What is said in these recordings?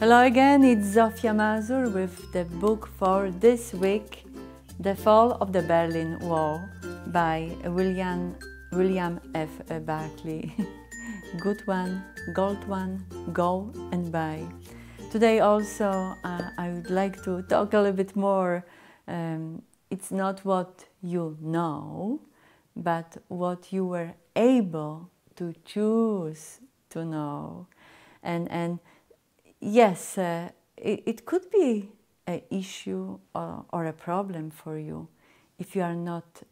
Hello again, it's Zofia Mazur with the book for this week, The Fall of the Berlin Wall by William F. Buckley. Good one, gold one, go and buy. Today also I would like to talk a little bit more. It's not what you know, but what you were able to choose to know. And yes, it could be an issue or a problem for you if you are not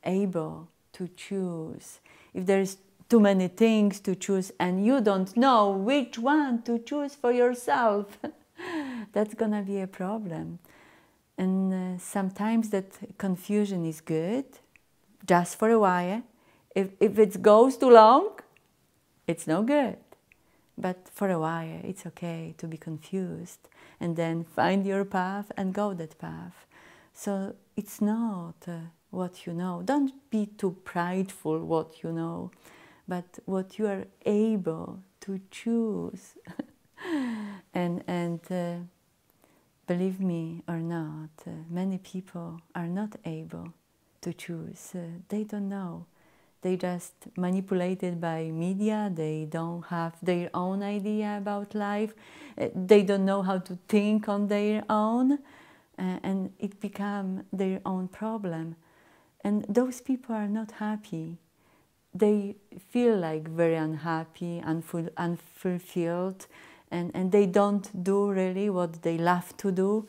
able to choose. If there is too many things to choose and you don't know which one to choose for yourself, that's gonna be a problem. And sometimes that confusion is good, just for a while. If it goes too long, it's no good. But for a while, it's okay to be confused and then find your path and go that path. So it's not what you know. Don't be too prideful what you know, but what you are able to choose. and believe me or not, many people are not able to choose. They don't know. They just manipulated by media. They don't have their own idea about life. They don't know how to think on their own, and it becomes their own problem. And those people are not happy. They feel like very unhappy, unfulfilled, and they don't do really what they love to do,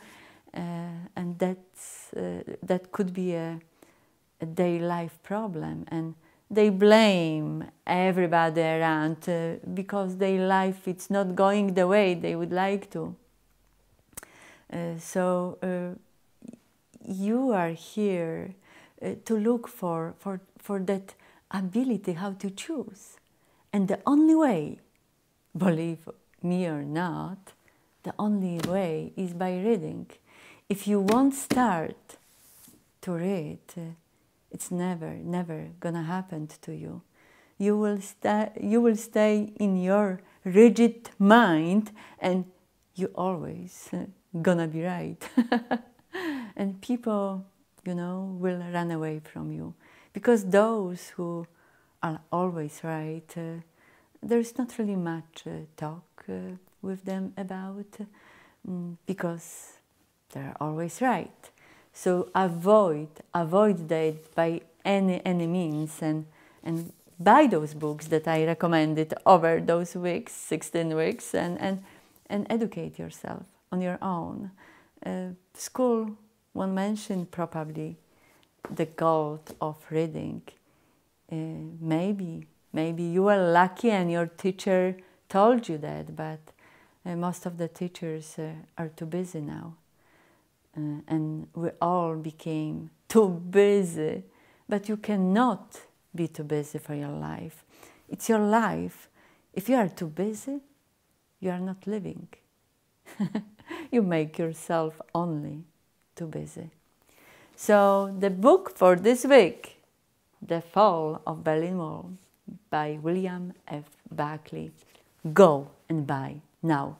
and that could be a their life problem. And they blame everybody around because their life it's not going the way they would like to. So you are here to look for that ability how to choose. And the only way, believe me or not, the only way is by reading. If you won't start to read, it's never gonna happen to you. You will stay in your rigid mind, and you always gonna be right. And people, you know, will run away from you because those who are always right, there's not really much talk with them about because they're always right. So avoid that by any means, and buy those books that I recommended over those weeks, 16 weeks, and educate yourself on your own. School, one mentioned probably the gold of reading. Maybe you were lucky and your teacher told you that, but most of the teachers are too busy now. And we all became too busy, but you cannot be too busy for your life. It's your life. If you are too busy, you are not living. You make yourself only too busy. So the book for this week, The Fall of Berlin Wall by William F. Buckley. Go and buy now.